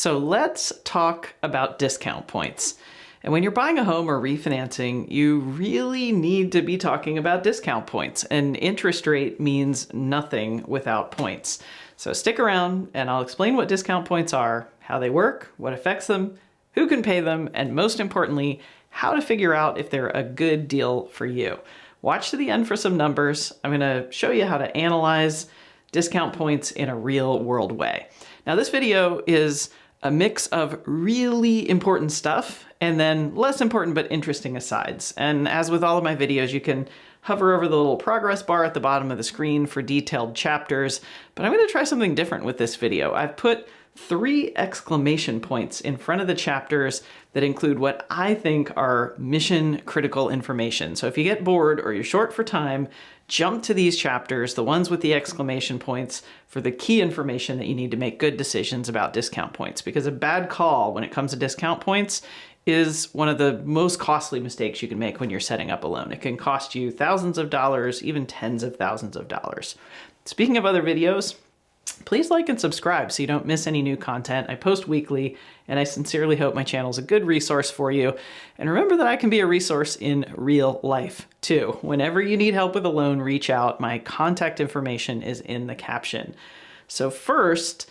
So let's talk about discount points. And when you're buying a home or refinancing, you really need to be talking about discount points. And interest rate means nothing without points. So stick around and I'll explain what discount points are, how they work, what affects them, who can pay them, and most importantly, how to figure out if they're a good deal for you. Watch to the end for some numbers. I'm going to show you how to analyze discount points in a real world way. Now this video is a mix of really important stuff and then less important but interesting asides. And as with all of my videos, you can hover over the little progress bar at the bottom of the screen for detailed chapters, but I'm going to try something different with this video. I've put 3 exclamation points in front of the chapters that include what I think are mission critical information. So if you get bored or you're short for time, jump to these chapters, the ones with the exclamation points, for the key information that you need to make good decisions about discount points. Because a bad call when it comes to discount points is one of the most costly mistakes you can make when you're setting up a loan. It can cost you thousands of dollars, even tens of thousands of dollars. Speaking of other videos, please like and subscribe so you don't miss any new content. I post weekly, and I sincerely hope my channel is a good resource for you. And remember that I can be a resource in real life too. Whenever you need help with a loan, reach out. My contact information is in the caption. So first,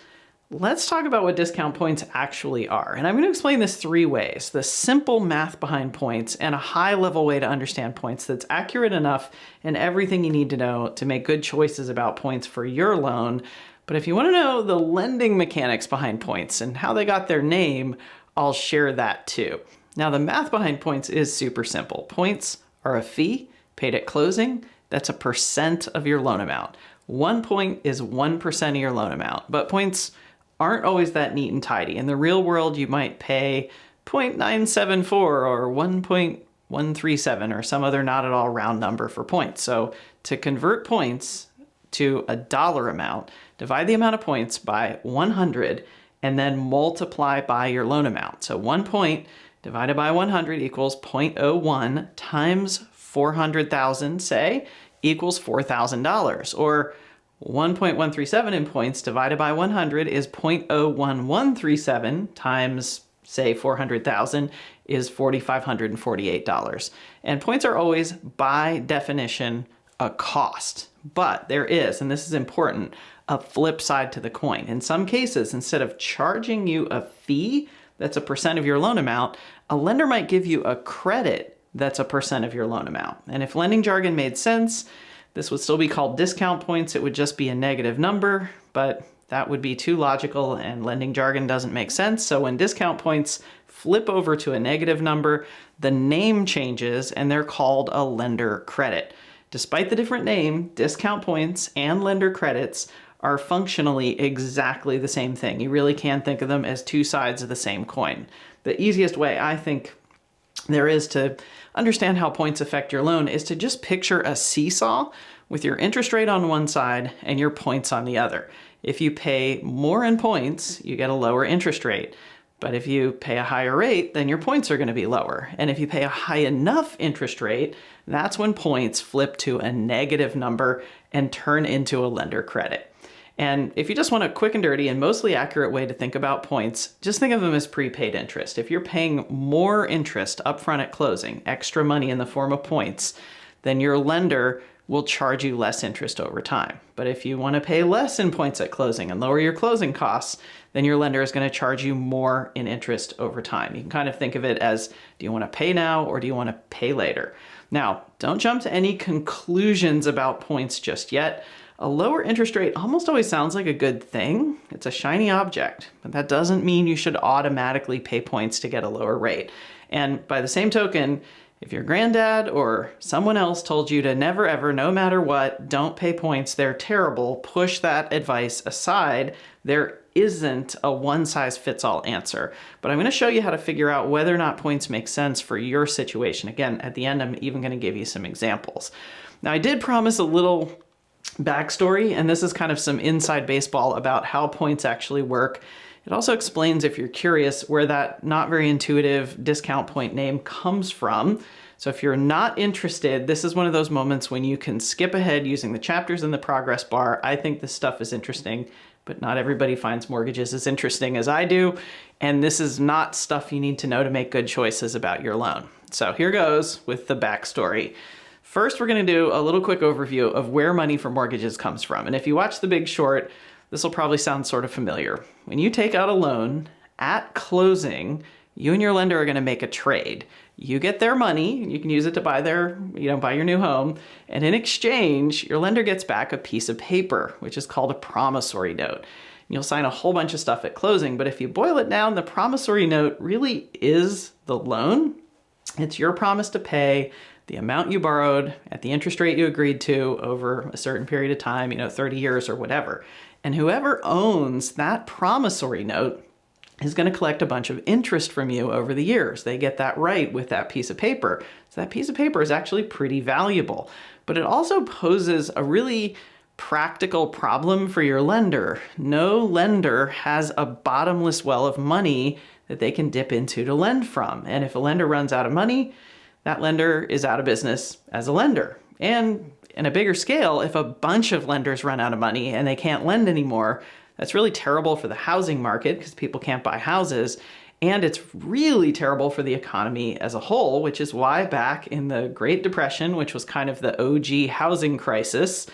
let's talk about what discount points actually are. And I'm going to explain this 3 ways: the simple math behind points and a high-level way to understand points that's accurate enough and everything you need to know to make good choices about points for your loan. But if you want to know the lending mechanics behind points and how they got their name, I'll share that too. Now, the math behind points is super simple. Points are a fee paid at closing. That's a percent of your loan amount. 1 point is 1% of your loan amount, but points aren't always that neat and tidy. In the real world, you might pay 0.974 or 1.137 or some other not at all round number for points. So to convert points to a dollar amount, divide the amount of points by 100 and then multiply by your loan amount. So 1 point divided by 100 equals 0.01 times 400,000, say, equals $4,000. Or 1.137 in points divided by 100 is 0.01137 times, say, 400,000 is $4,548. And points are always, by definition, a cost. But there is, and this is important, a flip side to the coin. In some cases, instead of charging you a fee that's a percent of your loan amount, a lender might give you a credit that's a percent of your loan amount. And if lending jargon made sense, this would still be called discount points. It would just be a negative number, but that would be too logical and lending jargon doesn't make sense. So when discount points flip over to a negative number, the name changes and they're called a lender credit. Despite the different name, discount points and lender credits are functionally exactly the same thing. You really can think of them as 2 sides of the same coin. The easiest way I think there is to understand how points affect your loan is to just picture a seesaw with your interest rate on one side and your points on the other. If you pay more in points, you get a lower interest rate. But if you pay a higher rate, then your points are going to be lower. And if you pay a high enough interest rate, that's when points flip to a negative number and turn into a lender credit. And if you just want a quick and dirty and mostly accurate way to think about points, just think of them as prepaid interest. If you're paying more interest upfront at closing, extra money in the form of points, then your lender will charge you less interest over time. But if you want to pay less in points at closing and lower your closing costs, then your lender is going to charge you more in interest over time. You can kind of think of it as, do you want to pay now or do you want to pay later? Now, don't jump to any conclusions about points just yet. A lower interest rate almost always sounds like a good thing. It's a shiny object, but that doesn't mean you should automatically pay points to get a lower rate. And by the same token, if your granddad or someone else told you to never ever, no matter what, don't pay points, they're terrible, push that advice aside. There isn't a one-size-fits-all answer. But I'm going to show you how to figure out whether or not points make sense for your situation. Again, at the end, I'm even going to give you some examples. Now, I did promise a little backstory, and this is kind of some inside baseball about how points actually work. It also explains, if you're curious, where that not very intuitive discount point name comes from. So if you're not interested, this is one of those moments when you can skip ahead using the chapters in the progress bar. I think this stuff is interesting. but not everybody finds mortgages as interesting as I do. And this is not stuff you need to know to make good choices about your loan. So here goes with the backstory. First, we're going to do a little quick overview of where money for mortgages comes from. And if you watch The Big Short, this will probably sound sort of familiar. When you take out a loan at closing, you and your lender are going to make a trade. You get their money, you can use it to buy buy your new home, and in exchange, your lender gets back a piece of paper, which is called a promissory note. You'll sign a whole bunch of stuff at closing, but if you boil it down, the promissory note really is the loan. It's your promise to pay the amount you borrowed at the interest rate you agreed to over a certain period of time, 30 years or whatever. And whoever owns that promissory note is going to collect a bunch of interest from you over the years. They get that right with that piece of paper. So that piece of paper is actually pretty valuable. But it also poses a really practical problem for your lender. No lender has a bottomless well of money that they can dip into to lend from. And if a lender runs out of money, that lender is out of business as a lender. And in a bigger scale, if a bunch of lenders run out of money and they can't lend anymore, that's really terrible for the housing market because people can't buy houses. And it's really terrible for the economy as a whole, which is why back in the Great Depression, which was kind of the OG housing crisis,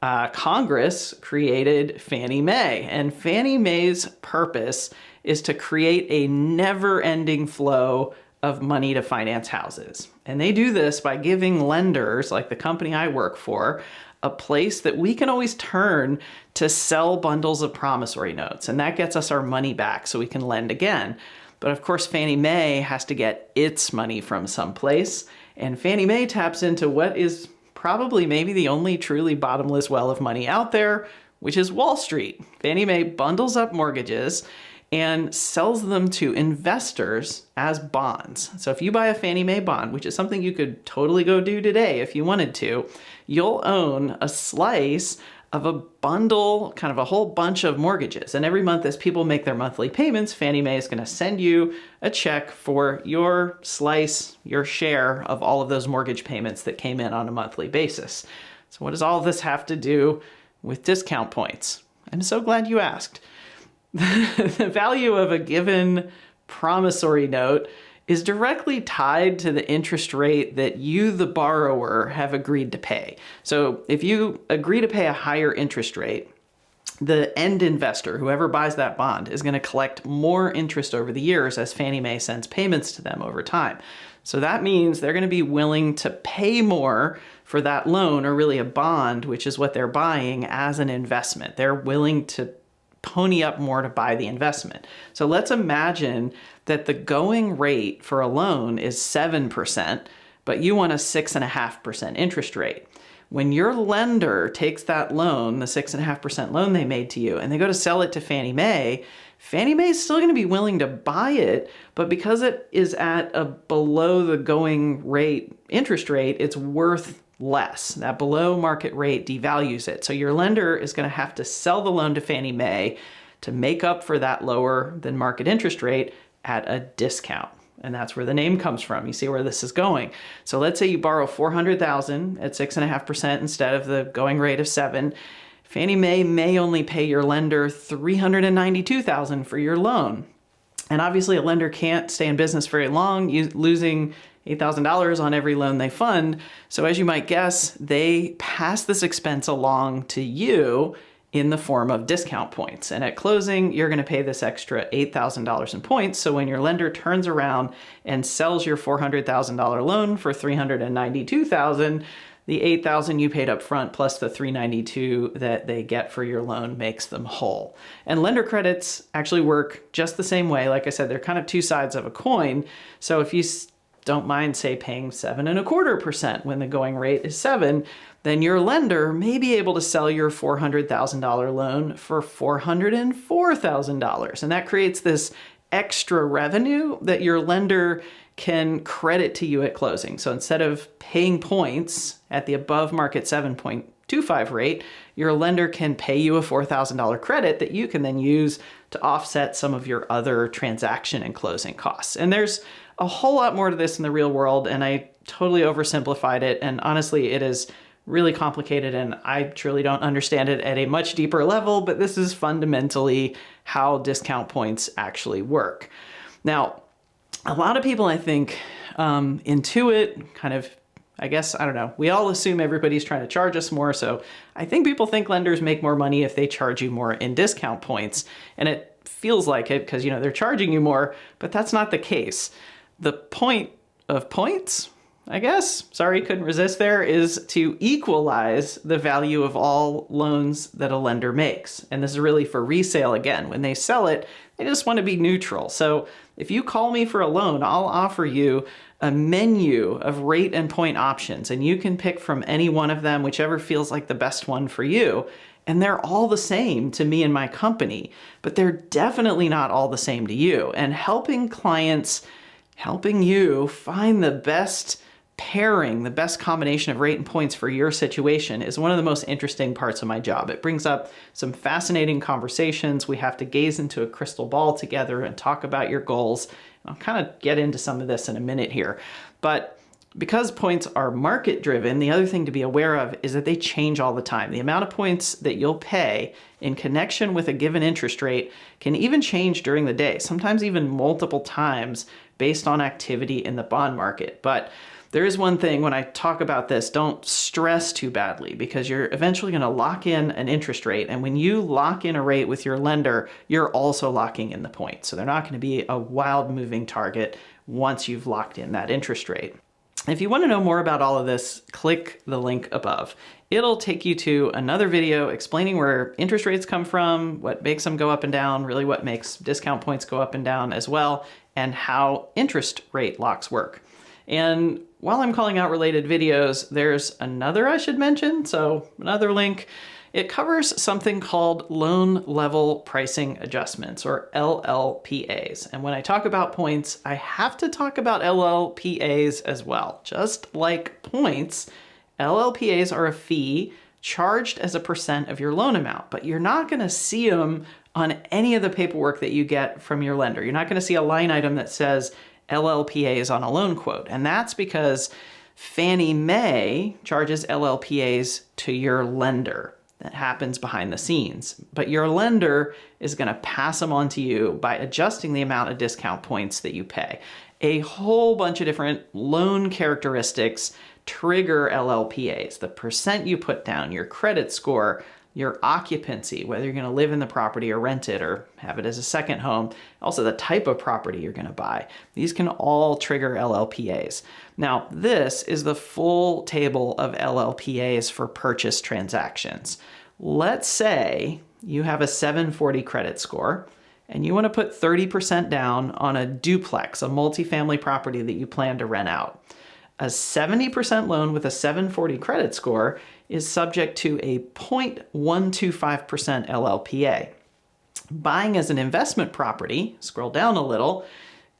Congress created Fannie Mae. And Fannie Mae's purpose is to create a never-ending flow of money to finance houses. And they do this by giving lenders, like the company I work for, a place that we can always turn to sell bundles of promissory notes. And that gets us our money back so we can lend again. But of course, Fannie Mae has to get its money from someplace. And Fannie Mae taps into what is probably maybe the only truly bottomless well of money out there, which is Wall Street. Fannie Mae bundles up mortgages and sells them to investors as bonds. So if you buy a Fannie Mae bond, which is something you could totally go do today if you wanted to, you'll own a slice of a bundle, kind of a whole bunch of mortgages. And every month as people make their monthly payments, Fannie Mae is going to send you a check for your slice, your share of all of those mortgage payments that came in on a monthly basis. So what does all of this have to do with discount points? I'm so glad you asked. The value of a given promissory note is directly tied to the interest rate that you, the borrower, have agreed to pay. So if you agree to pay a higher interest rate, the end investor, whoever buys that bond, is going to collect more interest over the years as Fannie Mae sends payments to them over time. So that means they're going to be willing to pay more for that loan, or really a bond, which is what they're buying as an investment. They're willing to pony up more to buy the investment. So let's imagine that the going rate for a loan is 7%, but you want a 6.5% interest rate. When your lender takes that loan, the 6.5% loan they made to you, and they go to sell it to Fannie Mae is still going to be willing to buy it, but because it is at a below the going rate interest rate, it's worth less. That below market rate devalues it. So your lender is going to have to sell the loan to Fannie Mae to make up for that lower than market interest rate at a discount. And that's where the name comes from. You see where this is going. So let's say you borrow $400,000 at 6.5% instead of the going rate of 7. Fannie Mae may only pay your lender $392,000 for your loan. And obviously a lender can't stay in business very long, losing $8,000 on every loan they fund. So as you might guess, they pass this expense along to you in the form of discount points. And at closing, you're going to pay this extra $8,000 in points. So when your lender turns around and sells your $400,000 loan for $392,000, the $8,000 you paid up front plus the $392,000 that they get for your loan makes them whole. And lender credits actually work just the same way. Like I said, they're kind of two sides of a coin. So if you don't mind, say, paying 7.25% when the going rate is 7, then your lender may be able to sell your $400,000 loan for $404,000. And that creates this extra revenue that your lender can credit to you at closing. So instead of paying points at the above market 7.25 rate, your lender can pay you a $4,000 credit that you can then use to offset some of your other transaction and closing costs. And there's a whole lot more to this in the real world, and I totally oversimplified it. And honestly, it is really complicated, and I truly don't understand it at a much deeper level, but this is fundamentally how discount points actually work. Now, a lot of people, I think, intuit kind of, I guess, I don't know, we all assume everybody's trying to charge us more, so I think people think lenders make more money if they charge you more in discount points, and it feels like it because, they're charging you more, but that's not the case. The point of points, I guess, sorry, couldn't resist there, is to equalize the value of all loans that a lender makes. And this is really for resale again. When they sell it, they just want to be neutral. So if you call me for a loan, I'll offer you a menu of rate and point options, and you can pick from any one of them, whichever feels like the best one for you. And they're all the same to me and my company, but they're definitely not all the same to you. And helping you find the best pairing, the best combination of rate and points for your situation is one of the most interesting parts of my job. It brings up some fascinating conversations. We have to gaze into a crystal ball together and talk about your goals. I'll kind of get into some of this in a minute here. But because points are market driven, the other thing to be aware of is that they change all the time. The amount of points that you'll pay in connection with a given interest rate can even change during the day, sometimes even multiple times based on activity in the bond market. But there is one thing when I talk about this, don't stress too badly, because you're eventually going to lock in an interest rate. And when you lock in a rate with your lender, you're also locking in the points. So they're not going to be a wild moving target once you've locked in that interest rate. If you want to know more about all of this, click the link above. It'll take you to another video explaining where interest rates come from, what makes them go up and down, really what makes discount points go up and down as well, and how interest rate locks work. And while I'm calling out related videos, there's another I should mention, so another link. It covers something called loan level pricing adjustments, or LLPAs. And when I talk about points, I have to talk about LLPAs as well. Just like points, LLPAs are a fee charged as a percent of your loan amount, but you're not going to see them on any of the paperwork that you get from your lender. You're not going to see a line item that says LLPAs on a loan quote. And that's because Fannie Mae charges LLPAs to your lender. That happens behind the scenes. But your lender is going to pass them on to you by adjusting the amount of discount points that you pay. A whole bunch of different loan characteristics trigger LLPAs. The percent you put down, your credit score, your occupancy, whether you're going to live in the property or rent it or have it as a second home, also the type of property you're going to buy. These can all trigger LLPAs. Now, this is the full table of LLPAs for purchase transactions. Let's say you have a 740 credit score and you want to put 30% down on a duplex, a multifamily property that you plan to rent out. A 70% loan with a 740 credit score is subject to a 0.125% LLPA. Buying as an investment property, scroll down a little,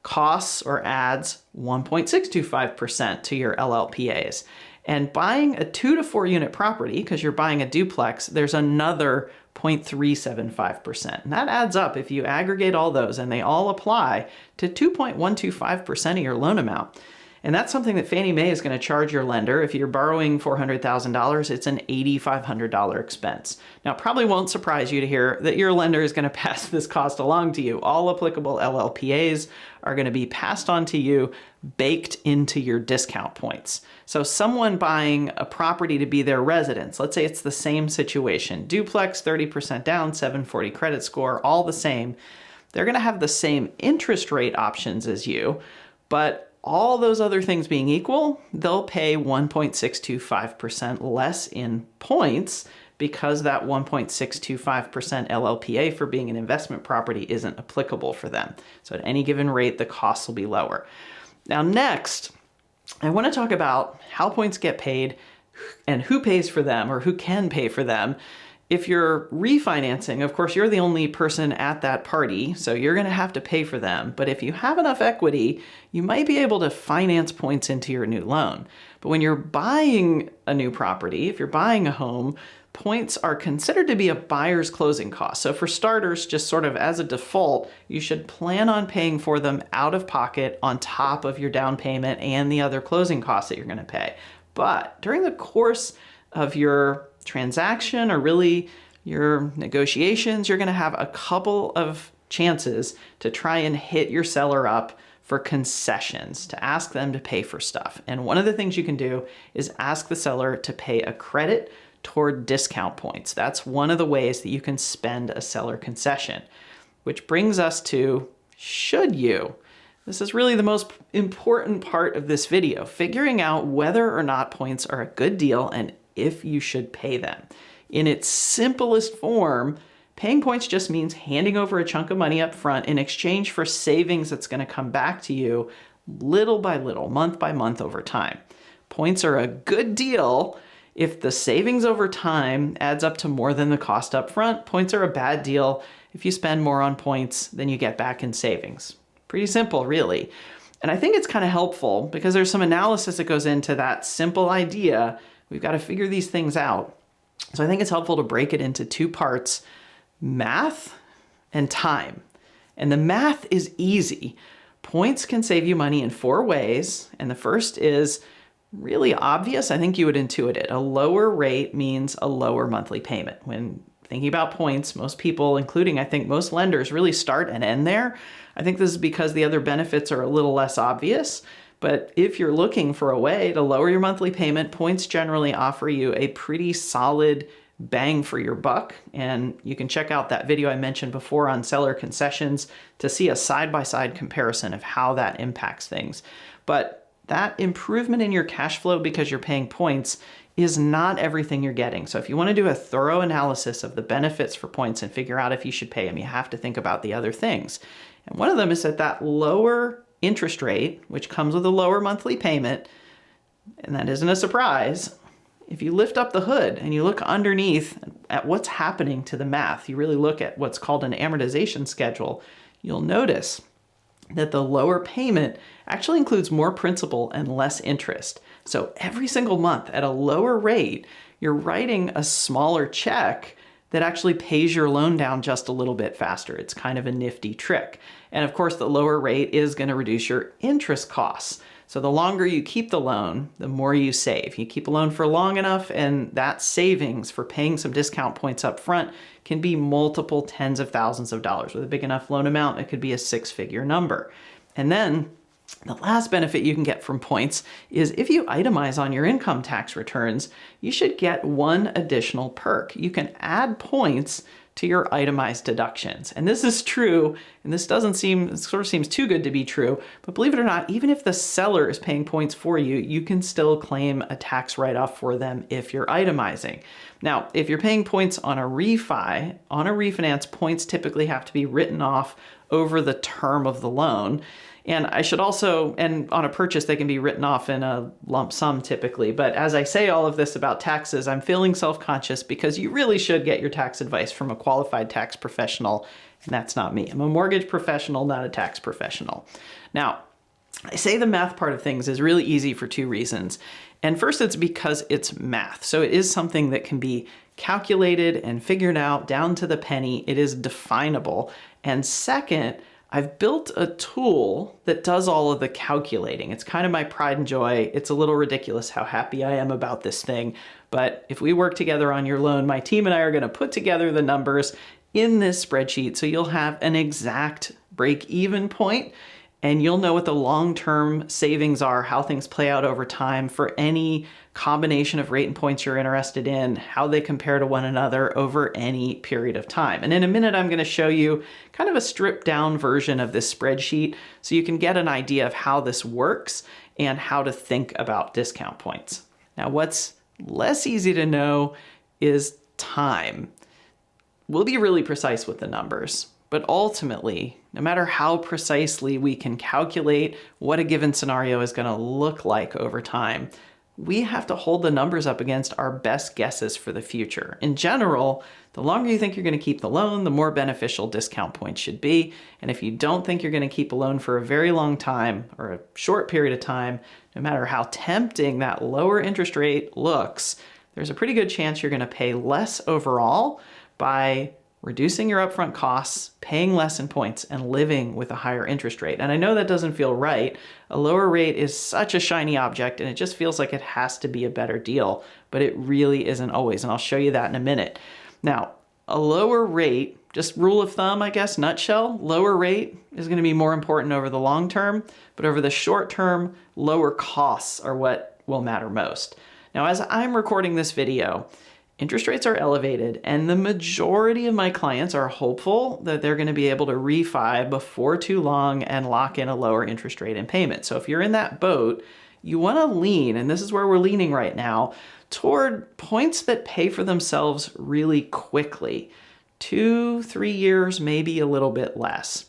costs or adds 1.625% to your LLPAs. And buying a 2 to 4 unit property, because you're buying a duplex, there's another 0.375%. And that adds up, if you aggregate all those, and they all apply to 2.125% of your loan amount. And that's something that Fannie Mae is going to charge your lender. If you're borrowing $400,000, it's an $8,500 expense. Now, it probably won't surprise you to hear that your lender is going to pass this cost along to you. All applicable LLPAs are going to be passed on to you, baked into your discount points. So someone buying a property to be their residence, let's say it's the same situation, duplex, 30% down, 740 credit score, all the same. They're going to have the same interest rate options as you, but all those other things being equal, they'll pay 1.625% less in points because that 1.625% LLPA for being an investment property isn't applicable for them. So at any given rate, the costs will be lower. Now next, I want to talk about how points get paid and who pays for them or who can pay for them. If you're refinancing, of course, you're the only person at that party, so you're going to have to pay for them. But if you have enough equity, you might be able to finance points into your new loan. But when you're buying a new property, if you're buying a home, points are considered to be a buyer's closing cost. So for starters, just sort of as a default, you should plan on paying for them out of pocket on top of your down payment and the other closing costs that you're going to pay. But during the course of your transaction or really your negotiations, you're going to have a couple of chances to try and hit your seller up for concessions, to ask them to pay for stuff. And one of the things you can do is ask the seller to pay a credit toward discount points. That's one of the ways that you can spend a seller concession, which brings us to, should you? This is really the most important part of this video, figuring out whether or not points are a good deal and if you should pay them. In its simplest form, paying points just means handing over a chunk of money up front in exchange for savings that's going to come back to you little by little, month by month over time. Points are a good deal if the savings over time adds up to more than the cost up front. Points are a bad deal if you spend more on points than you get back in savings. Pretty simple, really. And I think it's kind of helpful because there's some analysis that goes into that simple idea. We've got to figure these things out. So I think it's helpful to break it into two parts: math and time. And the math is easy. Points can save you money in 4 ways. And the first is really obvious. I think you would intuit it. A lower rate means a lower monthly payment. When thinking about points, most people, including I think most lenders, really start and end there. I think this is because the other benefits are a little less obvious. But if you're looking for a way to lower your monthly payment, points generally offer you a pretty solid bang for your buck. And you can check out that video I mentioned before on seller concessions to see a side-by-side comparison of how that impacts things. But that improvement in your cash flow because you're paying points is not everything you're getting. So if you want to do a thorough analysis of the benefits for points and figure out if you should pay them, you have to think about the other things. And one of them is that lower interest rate, which comes with a lower monthly payment, and that isn't a surprise. If you lift up the hood and you look underneath at what's happening to the math, you really look at what's called an amortization schedule, you'll notice that the lower payment actually includes more principal and less interest. So every single month at a lower rate, you're writing a smaller check that actually pays your loan down just a little bit faster. It's kind of a nifty trick. And of course, the lower rate is going to reduce your interest costs. So the longer you keep the loan, the more you save. You keep a loan for long enough, and that savings for paying some discount points up front can be multiple tens of thousands of dollars. With a big enough loan amount, it could be a 6-figure number. And then the last benefit you can get from points is if you itemize on your income tax returns, you should get one additional perk. You can add points to your itemized deductions. And this is true, and this sort of seems too good to be true, but believe it or not, even if the seller is paying points for you, you can still claim a tax write-off for them if you're itemizing. Now, if you're paying points on a refinance, points typically have to be written off over the term of the loan. And on a purchase, they can be written off in a lump sum typically. But as I say all of this about taxes, I'm feeling self-conscious because you really should get your tax advice from a qualified tax professional. And that's not me. I'm a mortgage professional, not a tax professional. Now, I say the math part of things is really easy for 2 reasons. And first, it's because it's math. So it is something that can be calculated and figured out down to the penny. It is definable. And second, I've built a tool that does all of the calculating. It's kind of my pride and joy. It's a little ridiculous how happy I am about this thing. But if we work together on your loan, my team and I are going to put together the numbers in this spreadsheet so you'll have an exact break-even point, and you'll know what the long-term savings are, how things play out over time for any combination of rate and points you're interested in, how they compare to one another over any period of time. And in a minute, I'm going to show you kind of a stripped down version of this spreadsheet so you can get an idea of how this works and how to think about discount points. Now, what's less easy to know is time. We'll be really precise with the numbers, but ultimately, no matter how precisely we can calculate what a given scenario is going to look like over time, we have to hold the numbers up against our best guesses for the future. In general, the longer you think you're going to keep the loan, the more beneficial discount points should be. And if you don't think you're going to keep a loan for a very long time or a short period of time, no matter how tempting that lower interest rate looks, there's a pretty good chance you're going to pay less overall by reducing your upfront costs, paying less in points, and living with a higher interest rate. And I know that doesn't feel right. A lower rate is such a shiny object, and it just feels like it has to be a better deal, but it really isn't always, and I'll show you that in a minute. Now, a lower rate, just rule of thumb, I guess, nutshell, lower rate is going to be more important over the long term, but over the short term, lower costs are what will matter most. Now, as I'm recording this video, interest rates are elevated, and the majority of my clients are hopeful that they're going to be able to refi before too long and lock in a lower interest rate and payment. So if you're in that boat, you want to lean, and this is where we're leaning right now, toward points that pay for themselves really quickly. 2-3 years, maybe a little bit less.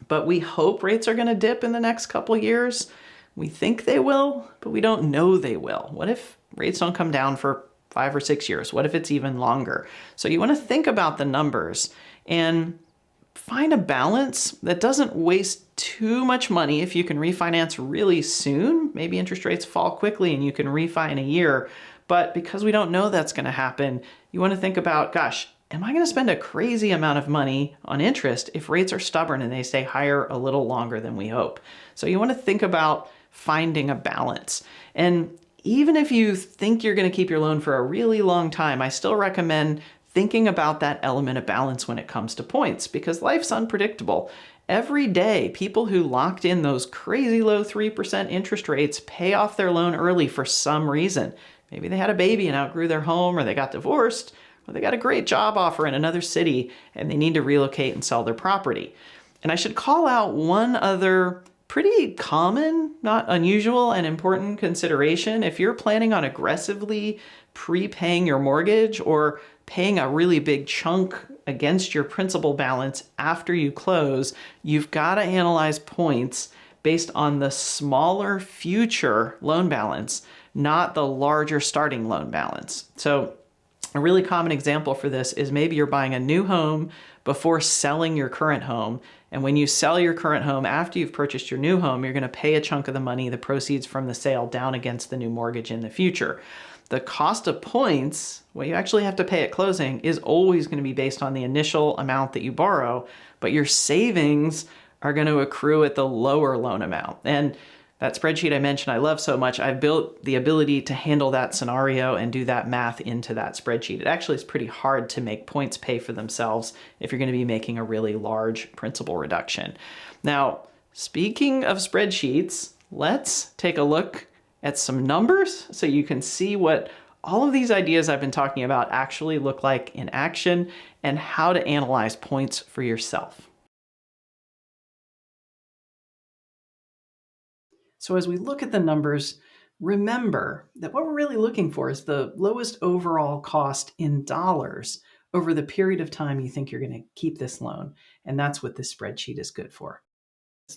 But we hope rates are going to dip in the next couple years. We think they will, but we don't know they will. What if rates don't come down for 5 or 6 years? What if it's even longer? So you want to think about the numbers and find a balance that doesn't waste too much money. If you can refinance really soon, maybe interest rates fall quickly and you can refi in a year. But because we don't know that's going to happen, you want to think about, gosh, am I going to spend a crazy amount of money on interest if rates are stubborn and they stay higher a little longer than we hope? So you want to think about finding a balance. And even if you think you're going to keep your loan for a really long time, I still recommend thinking about that element of balance when it comes to points, because life's unpredictable. Every day, people who locked in those crazy low 3% interest rates pay off their loan early for some reason. Maybe they had a baby and outgrew their home, or they got divorced, or they got a great job offer in another city and they need to relocate and sell their property. And I should call out one other pretty common, not unusual, and important consideration. If you're planning on aggressively prepaying your mortgage or paying a really big chunk against your principal balance after you close, you've got to analyze points based on the smaller future loan balance, not the larger starting loan balance. So a really common example for this is maybe you're buying a new home before selling your current home. And when you sell your current home after you've purchased your new home, you're going to pay a chunk of the money, the proceeds from the sale, down against the new mortgage in the future. The cost of points, what you actually have to pay at closing, is always going to be based on the initial amount that you borrow, but your savings are going to accrue at the lower loan amount. And that spreadsheet I mentioned I love so much, I've built the ability to handle that scenario and do that math into that spreadsheet. It actually is pretty hard to make points pay for themselves if you're going to be making a really large principal reduction. Now, speaking of spreadsheets, let's take a look at some numbers so you can see what all of these ideas I've been talking about actually look like in action and how to analyze points for yourself. So as we look at the numbers, remember that what we're really looking for is the lowest overall cost in dollars over the period of time you think you're going to keep this loan. And that's what this spreadsheet is good for.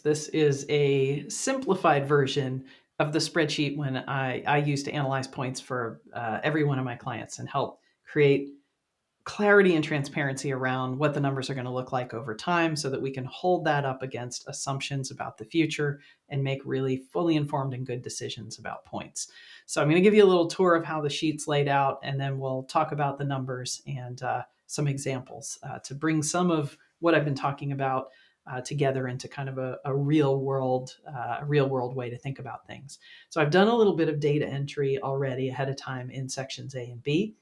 This is a simplified version of the spreadsheet when I use to analyze points for every one of my clients and help create clarity and transparency around what the numbers are going to look like over time so that we can hold that up against assumptions about the future and make really fully informed and good decisions about points. So I'm going to give you a little tour of how the sheet's laid out, and then we'll talk about the numbers and some examples to bring some of what I've been talking about together into kind of a real world way to think about things. So I've done a little bit of data entry already ahead of time in sections A and B.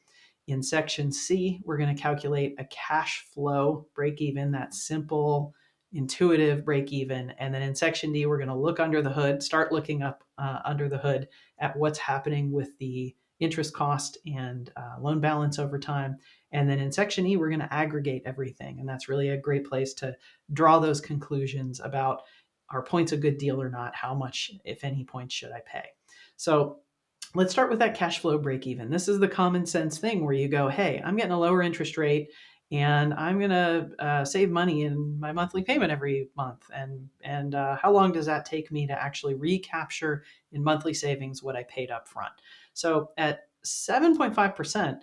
In section C, we're going to calculate a cash flow break even, that simple, intuitive break even. And then in section D, we're going to look under the hood, start looking up under the hood at what's happening with the interest cost and loan balance over time. And then in section E, we're going to aggregate everything. And that's really a great place to draw those conclusions about, are points a good deal or not? How much, if any, points should I pay? So let's start with that cash flow break even. This is the common sense thing where you go, hey, I'm getting a lower interest rate and I'm going to save money in my monthly payment every month. And how long does that take me to actually recapture in monthly savings what I paid up front? So at 7.5%,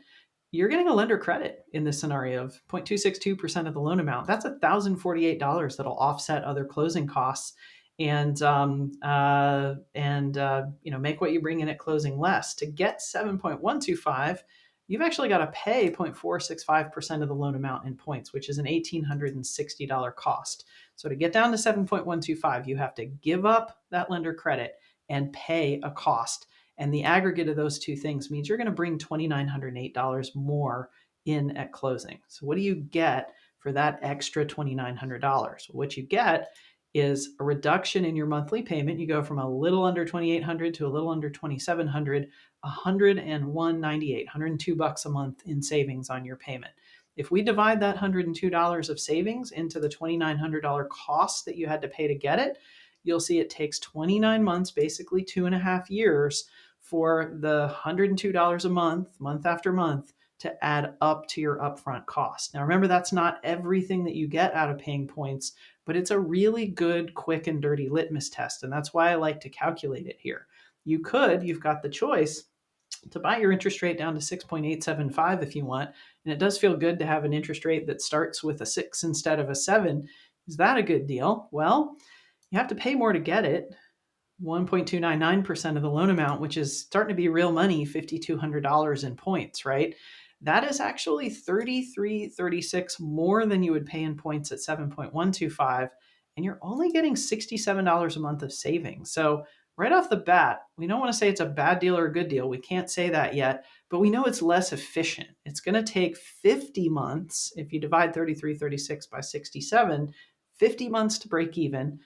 you're getting a lender credit in this scenario of 0.262% of the loan amount. That's $1,048 that'll offset other closing costs and make what you bring in at closing less. To get 7.125, you've actually got to pay 0.465% of the loan amount in points, which is an $1,860 cost. So to get down to 7.125, you have to give up that lender credit and pay a cost. And the aggregate of those two things means you're going to bring $2,908 more in at closing. So what do you get for that extra $2,900? What you get is a reduction in your monthly payment. You go from a little under $2,800 to a little under $2,700, $101.98, $102 a month in savings on your payment. If we divide that $102 of savings into the $2,900 cost that you had to pay to get it, you'll see it takes 29 months, basically 2.5 years, for the $102 a month, month after month, to add up to your upfront cost. Now, remember, that's not everything that you get out of paying points, but it's a really good, quick, and dirty litmus test. And that's why I like to calculate it here. You've got the choice to buy your interest rate down to 6.875 if you want. And it does feel good to have an interest rate that starts with a 6 instead of a 7. Is that a good deal? Well, you have to pay more to get it. 1.299% of the loan amount, which is starting to be real money, $5,200 in points, right? That is actually $33.36 more than you would pay in points at 7.125, and you're only getting $67 a month of savings. So right off the bat, we don't want to say it's a bad deal or a good deal. We can't say that yet, but we know it's less efficient. It's going to take 50 months, if you divide 33.36 by 67, 50 months to break even.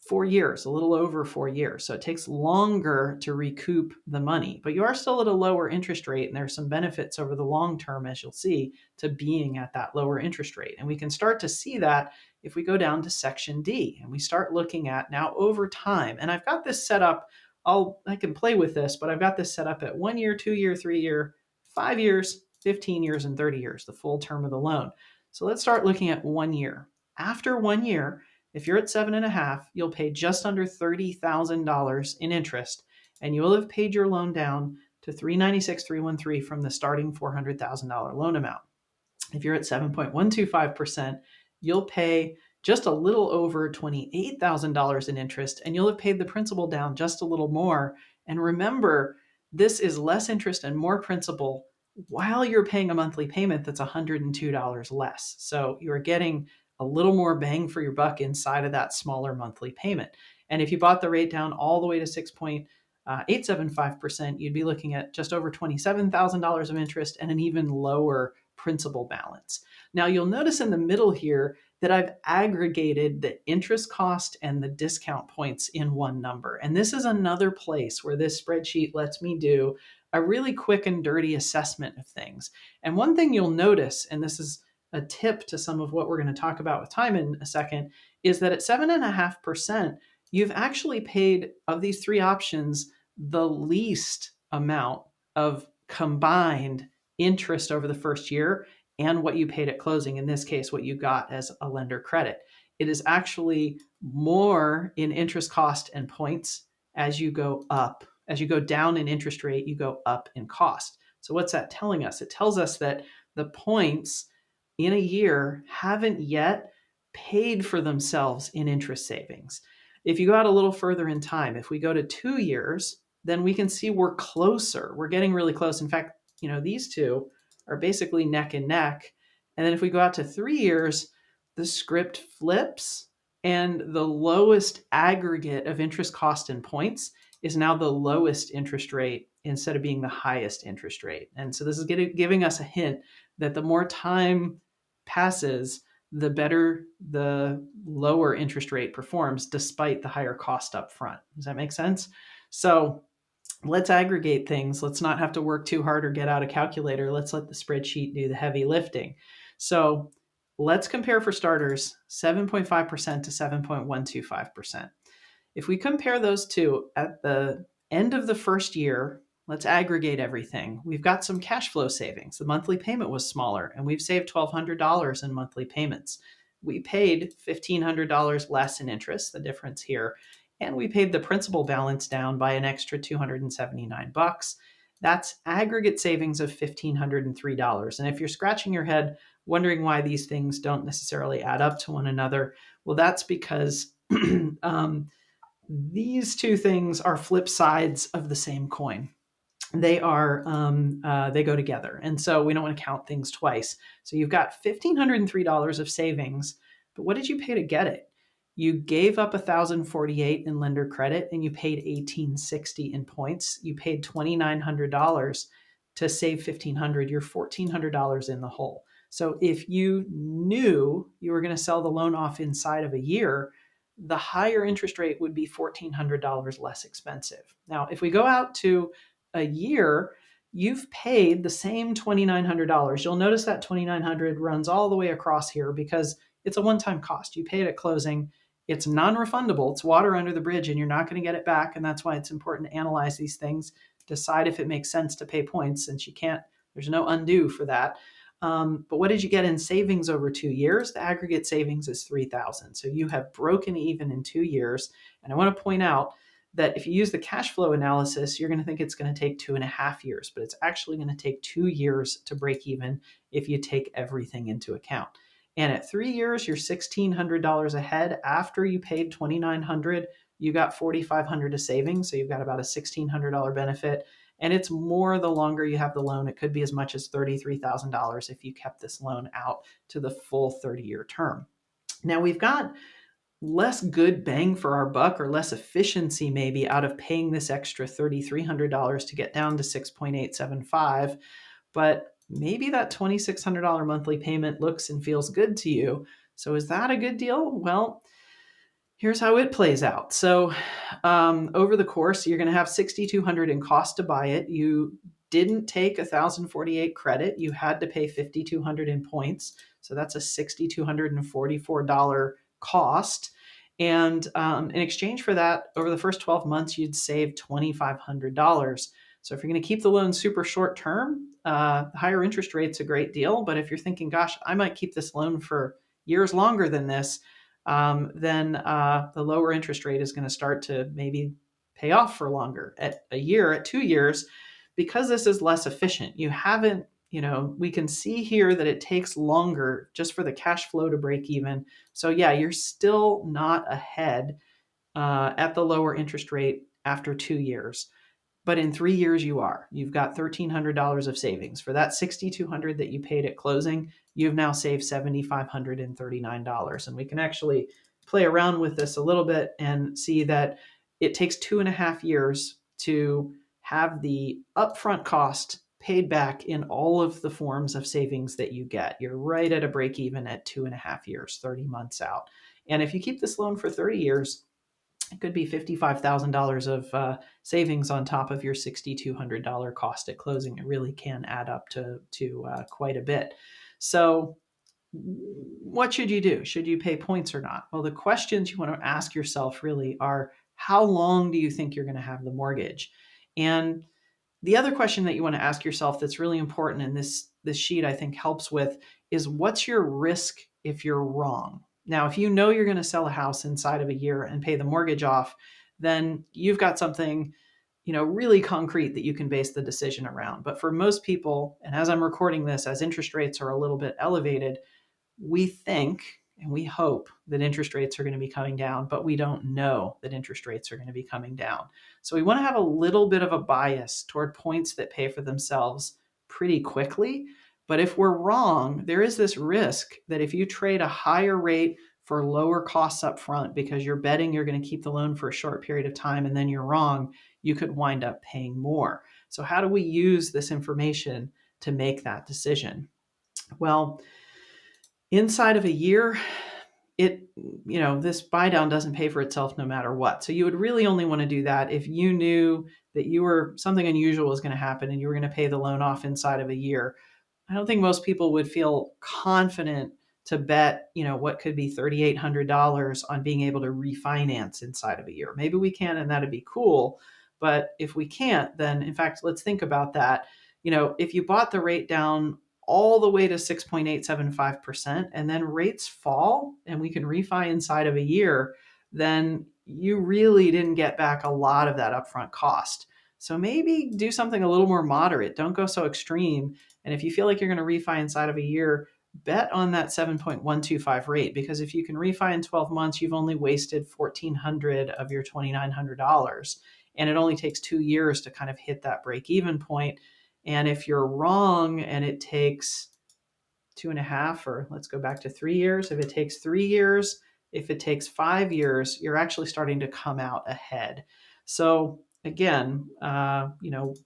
4 years, a little over 4 years. So it takes longer to recoup the money, but you are still at a lower interest rate. And there's some benefits over the long term, as you'll see, to being at that lower interest rate. And we can start to see that if we go down to section D and we start looking at now over time. And I've got this set up. I can play with this, but I've got this set up at 1 year, 2 year, 3 year, 5 years, 15 years, and 30 years, the full term of the loan. So let's start looking at 1 year. After 1 year, if you're at 7.5, you'll pay just under $30,000 in interest, and you will have paid your loan down to $396,313 from the starting $400,000 loan amount. If you're at 7.125%, you'll pay just a little over $28,000 in interest, and you'll have paid the principal down just a little more. And remember, this is less interest and more principal while you're paying a monthly payment that's $102 less. So you're getting a little more bang for your buck inside of that smaller monthly payment. And if you bought the rate down all the way to 6.875%, you'd be looking at just over $27,000 of interest and an even lower principal balance. Now, you'll notice in the middle here that I've aggregated the interest cost and the discount points in one number. And this is another place where this spreadsheet lets me do a really quick and dirty assessment of things. And one thing you'll notice, and this is a tip to some of what we're going to talk about with time in a second, is that at 7.5%, you've actually paid, of these three options, the least amount of combined interest over the first year and what you paid at closing. In this case, what you got as a lender credit. It is actually more in interest cost and points as you go up. As you go down in interest rate, you go up in cost. So what's that telling us? It tells us that the points in a year haven't yet paid for themselves in interest savings. If you go out a little further in time, if we go to 2 years, then we can see we're closer. We're getting really close. In fact, these two are basically neck and neck. And then if we go out to 3 years, the script flips and the lowest aggregate of interest cost and points is now the lowest interest rate instead of being the highest interest rate. And so this is giving us a hint that the more time passes, the better the lower interest rate performs despite the higher cost up front. Does that make sense? So let's aggregate things. Let's not have to work too hard or get out a calculator. Let's let the spreadsheet do the heavy lifting. So let's compare, for starters, 7.5% to 7.125%. If we compare those two at the end of the first year, let's aggregate everything. We've got some cash flow savings. The monthly payment was smaller, and we've saved $1,200 in monthly payments. We paid $1,500 less in interest, the difference here, and we paid the principal balance down by an extra $279. That's aggregate savings of $1,503. And if you're scratching your head wondering why these things don't necessarily add up to one another, well, that's because these two things are flip sides of the same coin. they go together. And so we don't want to count things twice. So you've got $1,503 of savings, but what did you pay to get it? You gave up $1,048 in lender credit and you paid $1,860 in points. You paid $2,900 to save $1,500. You're $1,400 in the hole. So if you knew you were going to sell the loan off inside of a year, the higher interest rate would be $1,400 less expensive. Now, if we go out to a year, you've paid the same $2,900. You'll notice that $2,900 runs all the way across here because it's a one-time cost. You pay it at closing. It's non-refundable. It's water under the bridge and you're not going to get it back. And that's why it's important to analyze these things, decide if it makes sense to pay points, since you can't, there's no undo for that. But what did you get in savings over 2 years? The aggregate savings is $3,000. So you have broken even in 2 years. And I want to point out that if you use the cash flow analysis, you're going to think it's going to take 2.5 years, but it's actually going to take 2 years to break even if you take everything into account. And at 3 years, you're $1,600 ahead. After you paid $2,900, you got $4,500 of savings. So you've got about a $1,600 benefit. And it's more the longer you have the loan. It could be as much as $33,000 if you kept this loan out to the full 30-year term. Now we've got less good bang for our buck, or less efficiency maybe, out of paying this extra $3,300 to get down to 6.875, but maybe that $2,600 monthly payment looks and feels good to you. So is that a good deal? Well, here's how it plays out. So over the course, you're going to have $6,200 in cost to buy it. You didn't take $1,048 credit. You had to pay $5,200 in points. So that's a $6,244 cost. And in exchange for that, over the first 12 months, you'd save $2,500. So if you're going to keep the loan super short term, higher interest rate's a great deal. But if you're thinking, gosh, I might keep this loan for years longer than this, then the lower interest rate is going to start to maybe pay off for longer. At a year, at 2 years, because this is less efficient, you haven't, we can see here that it takes longer just for the cash flow to break even. So yeah, you're still not ahead at the lower interest rate after 2 years. But in 3 years, you are. You've got $1,300 of savings. For that $6,200 that you paid at closing, you've now saved $7,539. And we can actually play around with this a little bit and see that it takes 2.5 years to have the upfront cost paid back in all of the forms of savings that you get. You're right at a break even at 2.5 years, 30 months out. And if you keep this loan for 30 years, it could be $55,000 of savings on top of your $6,200 cost at closing. It really can add up to quite a bit. So what should you do? Should you pay points or not? Well, the questions you want to ask yourself really are, how long do you think you're going to have the mortgage? And the other question that you want to ask yourself that's really important, and this sheet I think helps with, is what's your risk if you're wrong? Now, if you know you're going to sell a house inside of a year and pay the mortgage off, then you've got something, really concrete that you can base the decision around. But for most people, and as I'm recording this, as interest rates are a little bit elevated, we think and we hope that interest rates are going to be coming down, but we don't know that interest rates are going to be coming down. So we want to have a little bit of a bias toward points that pay for themselves pretty quickly. But if we're wrong, there is this risk that if you trade a higher rate for lower costs up front because you're betting you're going to keep the loan for a short period of time and then you're wrong, you could wind up paying more. So how do we use this information to make that decision? Well, inside of a year, this buy down doesn't pay for itself no matter what. So you would really only want to do that if you knew that something unusual was going to happen and you were going to pay the loan off inside of a year. I don't think most people would feel confident to bet, what could be $3,800 on being able to refinance inside of a year. Maybe we can, and that'd be cool. But if we can't, then in fact, let's think about that. If you bought the rate down all the way to 6.875%, and then rates fall and we can refi inside of a year, then you really didn't get back a lot of that upfront cost. So maybe do something a little more moderate. Don't go so extreme. And if you feel like you're going to refi inside of a year, bet on that 7.125 rate, because if you can refi in 12 months, you've only wasted $1,400 of your $2,900. And it only takes 2 years to kind of hit that break even point. And if you're wrong and it takes 2.5, or let's go back to 3 years, if it takes 3 years, if it takes 5 years, you're actually starting to come out ahead. So again,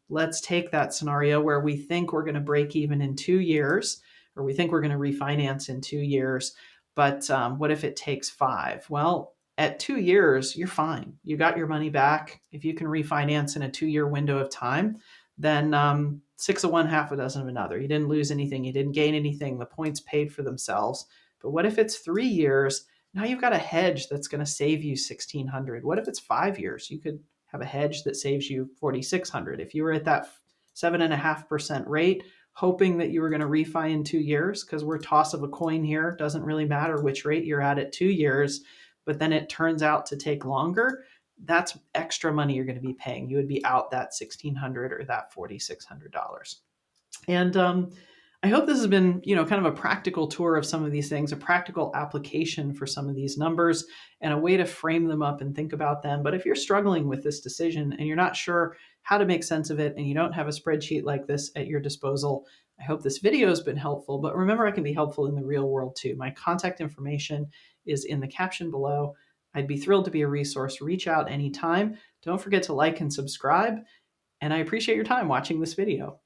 let's take that scenario where we think we're going to break even in 2 years, or we think we're going to refinance in 2 years. But what if it takes 5? Well, at 2 years, you're fine. You got your money back. If you can refinance in a 2-year window of time, then six of one, half a dozen of another. You didn't lose anything. You didn't gain anything. The points paid for themselves. But what if it's 3 years? Now you've got a hedge that's going to save you 1,600. What if it's 5 years? You could have a hedge that saves you 4,600. If you were at that 7.5% rate, hoping that you were going to refi in 2 years, because we're toss of a coin here, doesn't really matter which rate you're at 2 years, but then it turns out to take longer, that's extra money you're going to be paying. You would be out that $1,600 or that $4,600. And I hope this has been, kind of a practical tour of some of these things, a practical application for some of these numbers, and a way to frame them up and think about them. But if you're struggling with this decision and you're not sure how to make sense of it, and you don't have a spreadsheet like this at your disposal, I hope this video has been helpful. But remember, I can be helpful in the real world too. My contact information is in the caption below. I'd be thrilled to be a resource. Reach out anytime. Don't forget to like and subscribe. And I appreciate your time watching this video.